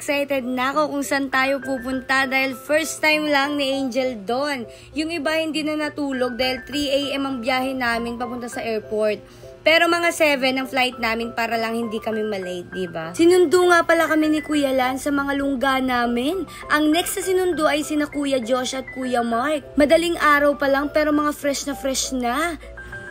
excited na ako kung saan tayo pupunta dahil first time lang ni Angel doon. Yung iba hindi na natulog dahil 3 AM ang biyahe namin papunta sa airport. Pero mga 7 ang flight namin para lang hindi kami malate, diba? Sinundo nga pala kami ni Kuya Lan sa mga lungga namin. Ang next na sinundo ay sina Kuya Josh at Kuya Mark. Madaling araw pa lang pero mga fresh na.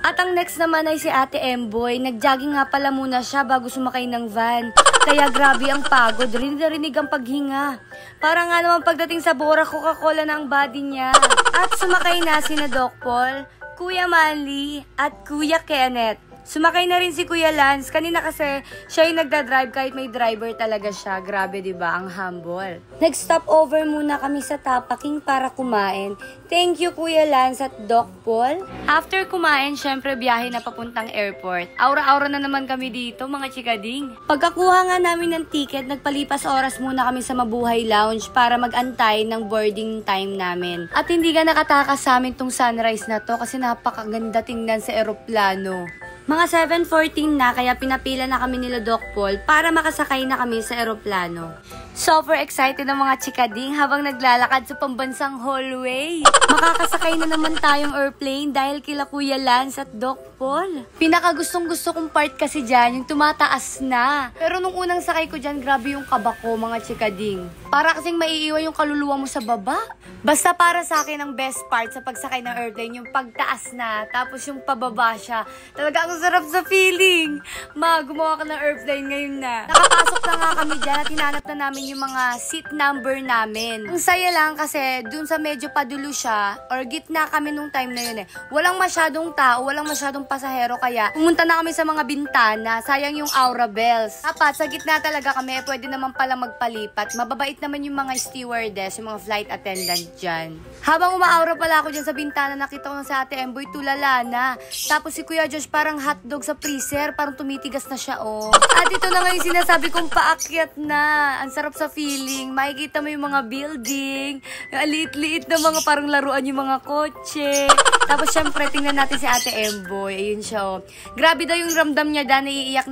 At ang next naman ay si Ate Emboy. Nag-jogging nga pala muna siya bago sumakay ng van. Kaya grabe ang pagod, rinig ang paghinga. Para nga naman pagdating sa Bora, Coca-Cola na ang body niya. At sumakay na sina Doc Paul, Kuya Manly at Kuya Kenneth. Sumakay na rin si Kuya Lance. Kanina kasi siya yung nagdadrive kahit may driver talaga siya. Grabe, diba? Ang humble. Nag-stop over muna kami sa Tapaking para kumain. Thank you, Kuya Lance at Doc Paul. After kumain, syempre biyahe na papuntang airport. Aura-aura na naman kami dito, mga chikading. Pagkakuha nga namin ng ticket, nagpalipas oras muna kami sa Mabuhay Lounge para mag-antay ng boarding time namin. At hindi ka nakatakas sa amin tong sunrise na to kasi napakaganda tingnan sa eroplano. Mga 7:14 na kaya pinapila na kami nila Doc Paul para makasakay na kami sa eroplano. Super excited ang mga chikading habang naglalakad sa pambansang hallway. Makakasakay na naman tayong airplane dahil kila Kuya Lance at Doc Paul. Pinakagustong-gusto kong part kasi dyan, yung tumataas na. Pero nung unang sakay ko dyan, grabe yung kaba ko, mga chikading. Para kasing maiiwan yung kaluluwa mo sa baba. Basta para sa akin ang best part sa pagsakay ng airplane, yung pagtaas na, tapos yung pababa siya. Talaga ang sarap sa feeling. Gumawa ka ng airplane ngayon na. Nakapasok na nga kami dyan at hinanap na namin yung mga seat number namin. Ang saya lang kasi dun sa medyo padulo siya, or gitna kami nung time na yun eh. Walang masyadong tao, walang masyadong pasahero, kaya pumunta na kami sa mga bintana. Sayang yung aura bells. Dapat sa gitna talaga kami, pwede naman pala magpalipat. Mababait naman yung mga stewardess, yung mga flight attendant dyan. Habang umaaura pala ako dyan sa bintana, nakita ko na si Ate Emboy tulala na. Tapos si Kuya Josh parang hotdog sa freezer, parang tumitigas na siya, oh. At ito na nga yung sinasabi kong paakyat na. Ang sarap sa feeling. Makikita mo yung mga building, yung liit-liit na mga parang laruan yung mga kotse. Tapos syempre, tingnan natin si Ate Emboy. Ayun siya, oh. Grabe daw yung ramdam niya dyan,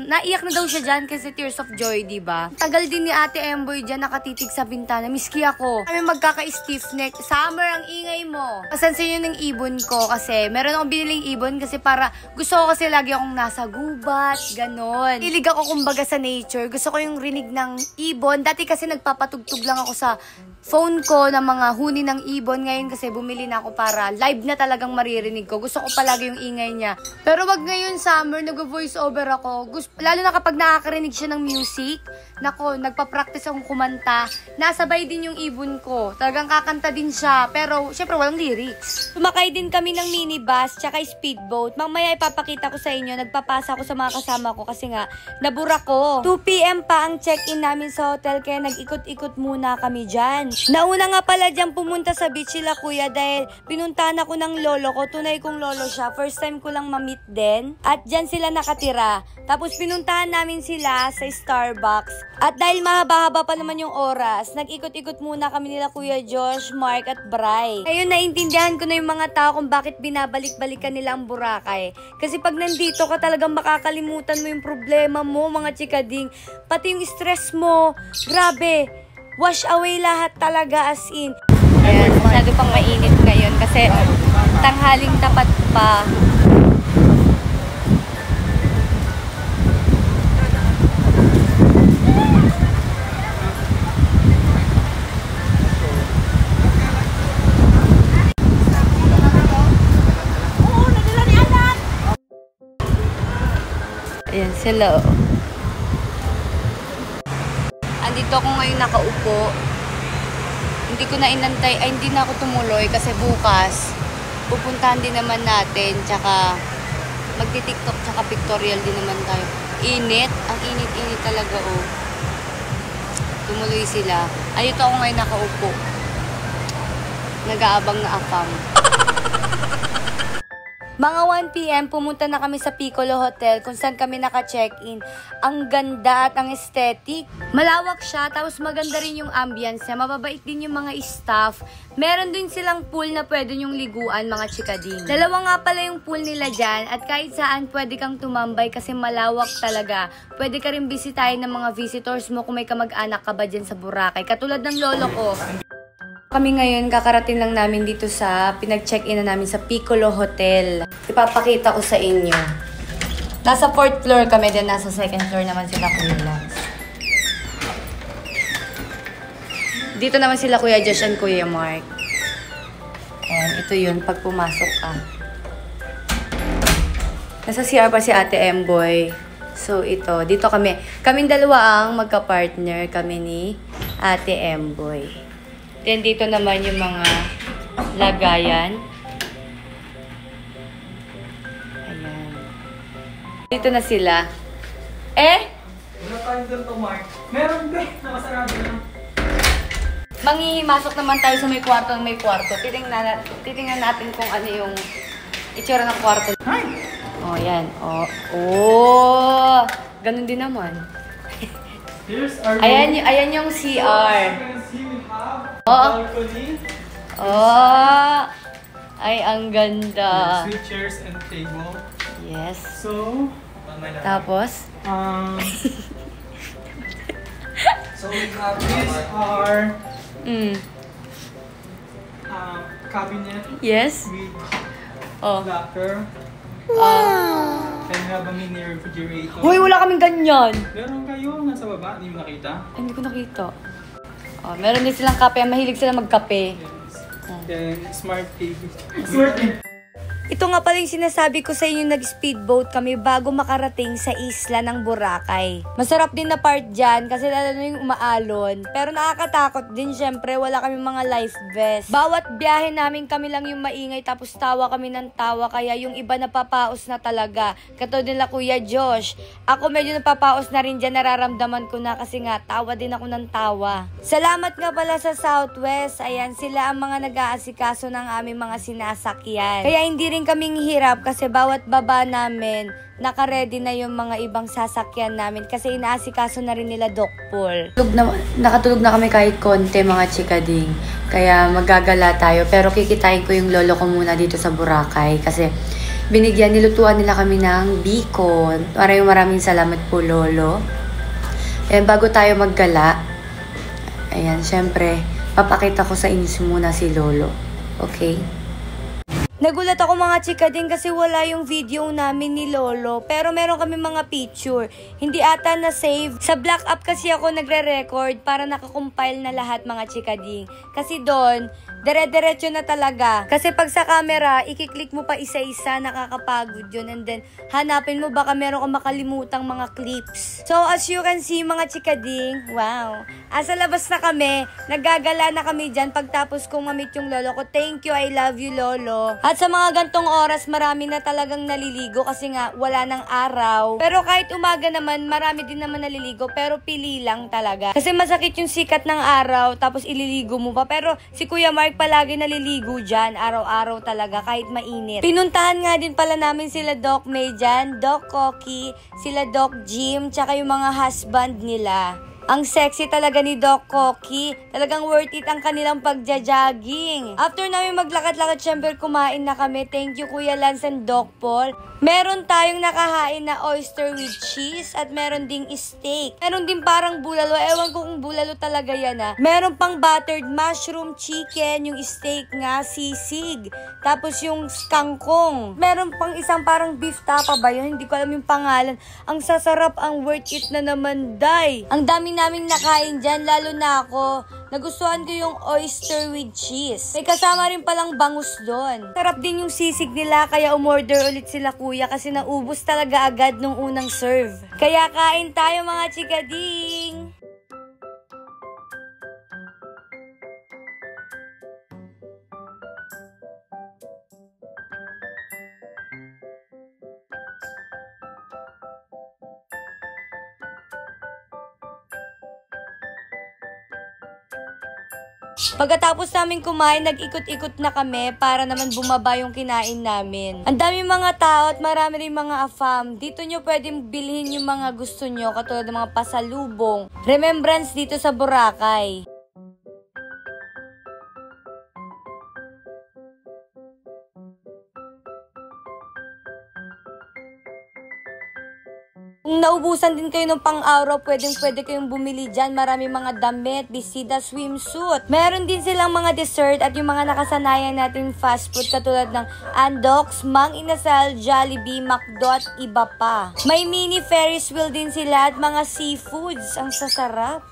naiiyak na daw siya dyan kasi tears of joy, diba? Tagal din ni Ate Emboy dyan nakatitig sa bintana. Miski ako. Kami magkaka-stiff neck. Summer, ang ingay mo. Pasansin yun ng ibon ko kasi meron akong biniling ibon kasi para gusto ko kasi lagi akong nasa gubat, ganon. Hilig ako kumbaga sa nature. Gusto ko yung rinig ng ibon. Dati kasi nagpapatugtog lang ako sa phone ko ng mga huni ng ibon. Ngayon kasi bumili na ako para live na talagang maririnig ko. Gusto ko palagi yung ingay niya. Pero wag ngayon summer, nag-voice over ako. Lalo na kapag nakakarinig siya ng music. Nako, nagpa-practice akong kumanta. Nasabay din yung ibon ko. Talagang kakanta din siya. Pero syempre walang lyrics. Sumakay din kami ng minibus tsaka speedboat. Mamaya ipapakita ko sa inyo. Nagpapasa ako sa mga kasama ko kasi nga nabura ko. 2 PM pa ang check-in namin sa hotel kaya nag-ikot-ikot muna kami dyan. Nauna nga pala dyan pumunta sa beach sila Kuya dahil pinuntahan ako ng lolo ko. Tunay kong lolo siya. First time ko lang ma-meet din. At dyan sila nakatira. Tapos pinuntahan namin sila sa Starbucks. At dahil mahaba-haba pa naman yung oras, nag-ikot-ikot muna kami nila Kuya Josh, Mark at Bri. Ngayon naintindihan ko na yung mga tao kung bakit binabalik-balikan nila ang Boracay. Kasi pag nandito ka talagang makakalimutan mo yung problema mo, mga chikading. Pati yung stress mo, grabe. Wash away lahat talaga as in. Ayan, masyado pang mainit ngayon kasi tanghaling tapat pa. Ayan sila, oh. Andito ako ngayon nakaupo. Hindi ko na inantay, hindi na ako tumuloy kasi bukas pupuntahan din naman natin, tsaka magti-tiktok, tsaka pictorial din naman tayo. Init, ang init-init talaga, oh. Tumuloy sila. Andito ako ngayon nakaupo. Nag-aabang na afam. Mga 1 PM, pumunta na kami sa Piccolo Hotel kung saan kami naka-check-in. Ang ganda at ang aesthetic. Malawak siya, tapos maganda rin yung ambience niya. Mababait din yung mga staff. Meron din silang pool na pwede nyong liguan, mga chikading. Dalawa nga pala yung pool nila dyan at kahit saan pwede kang tumambay kasi malawak talaga. Pwede ka rin bisitahin ng mga visitors mo kung may kamag-anak ka ba dyan sa Boracay. Katulad ng lolo ko. Kami ngayon, kakarating lang namin dito sa pinag-check-in na namin sa Piccolo Hotel. Ipapakita ko sa inyo. Nasa 4th floor kami, then nasa 2nd floor naman sila Kuya Lance. Dito naman sila Kuya Josh and Kuya Mark. Ayan, ito yun, pag pumasok ka. Nasa CR pa si Ate Emboy. So, ito, dito kami. Kaming dalawa ang magka-partner, kami ni Ate Emboy. Then, dito naman yung mga lagayan. Ayan. Dito na sila. Wala tayong ganito, Mark. Meron ba? Nakasarado na. Manghihimasok naman tayo sa may kwarto ng may kwarto. Titingnan natin kung ano yung itsura ng kwarto. Hi! Oh, yan. Oh. Ganun din naman. Here's our Ayan yung CR. Oh. balcony. Oh. Ay, ang ganda. Sweet chairs and table. Yes. So, Tapos? so we have these are cabinet Yes. with Oh. locker. And we have a mini refrigerator. Hoy, wala kaming ganyan. Meron kayo nasa baba, hindi mo nakita? Ay, hindi ko nakita. Oh, meron din silang kape. Mahilig sila magkape. Yes. Then, smart TV. Smart TV. Ito nga pala yung sinasabi ko sa inyo, nag-speedboat kami bago makarating sa isla ng Boracay. Masarap din na part dyan kasi lalo na yung umaalon. Pero nakakatakot din, syempre wala kami mga life vest. Bawat biyahe namin kami lang yung maingay tapos tawa kami ng tawa kaya yung iba napapaos na talaga. Katulad nila Kuya Josh. Ako medyo napapaos na rin dyan, nararamdaman ko na kasi nga tawa din ako ng tawa. Salamat nga pala sa Southwest. Ayan, sila ang mga nag-aasikaso ng aming mga sinasakyan. Kaya hindi rin kaming hirap kasi bawat baba namin, naka-ready na yung mga ibang sasakyan namin kasi inaasikaso na rin nila Doc Paul. Nakatulog na kami kahit konti mga chikading, kaya magagala tayo. Pero kikitain ko yung lolo ko muna dito sa Boracay kasi nilutuan nila kami ng bacon. Maraming salamat po lolo. Ayan, bago tayo maggala, ayan, syempre, papakita ko sa inyo muna si lolo. Okay? Nagulat ako mga chika din kasi wala yung video namin ni Lolo. Pero meron kami mga picture. Hindi ata na-save. Sa black app kasi ako nagre-record para nakakompile na lahat mga chika din. Kasi doon, dire-diretso na talaga. Kasi pag sa camera, ikiklik mo pa isa-isa, nakakapagod yun. And then, hanapin mo baka meron kang makalimutang mga clips. So, as you can see mga chika din, wow. Sa labas na kami, naggagala na kami dyan pagtapos kong mamit yung lolo ko. Thank you, I love you lolo. At sa mga gantong oras, marami na talagang naliligo kasi nga wala ng araw. Pero kahit umaga naman, marami din naman naliligo pero pili lang talaga. Kasi masakit yung sikat ng araw tapos ililigo mo pa. Pero si Kuya Mark palagi naliligo dyan, araw-araw talaga kahit mainit. Pinuntahan nga din pala namin sila Doc May dyan, Doc Cocky, sila Doc Jim, tsaka yung mga husband nila. Ang sexy talaga ni Doc Cocky. Talagang worth it ang kanilang pagja-jogging. After namin maglakad-lakad, syempre kumain na kami. Thank you Kuya Lance and Doc Paul. Meron tayong nakahain na oyster with cheese at meron ding steak. Meron din parang bulalo. Ewan ko kung bulalo talaga yan ah. Meron pang buttered mushroom chicken, yung steak nga, sisig. Tapos yung kangkong. Meron pang isang parang beef tapa ba yun? Hindi ko alam yung pangalan. Ang sasarap, ang worth it na naman, day. Ang dami naming nakain dyan, lalo na ako. Nagustuhan ko yung oyster with cheese. May kasama rin palang bangus doon. Sarap din yung sisig nila, kaya umorder ulit sila kuya kasi naubos talaga agad nung unang serve. Kaya kain tayo mga chikading! Pagkatapos namin kumain, nag-ikot-ikot na kami para naman bumaba yung kinain namin. Ang dami mga tao at marami rin mga afam. Dito nyo pwedeng bilhin yung mga gusto nyo, katulad ng mga pasalubong, remembrance dito sa Boracay. Kung naubusan din kayo ng pang-araw, pwede kayong bumili dyan. Marami mga damit, bisida, swimsuit. Meron din silang mga dessert at yung mga nakasanayan natin fast food katulad ng Andox, Mang Inasal, Jollibee, McDo at iba pa. May mini Ferris wheel din sila at mga seafoods. Ang sasarap.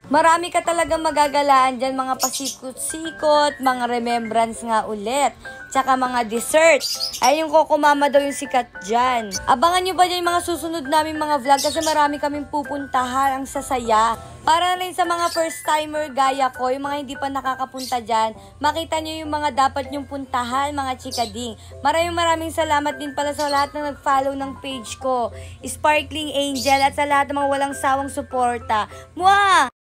Marami ka talaga magagalaan dyan, mga pasikot-sikot, mga remembrance nga ulit, tsaka mga dessert. Ay, yung Coco Mama daw yung sikat dyan. Abangan nyo ba dyan yung mga susunod namin mga vlog kasi marami kaming pupuntahan, ang sasaya. Para rin sa mga first timer gaya ko, yung mga hindi pa nakakapunta dyan, makita nyo yung mga dapat nyong puntahan, mga chikading. Maraming salamat din pala sa lahat na nag-follow ng page ko, Sparkling Angel, at sa lahat ng mga walang sawang suporta. Mwah!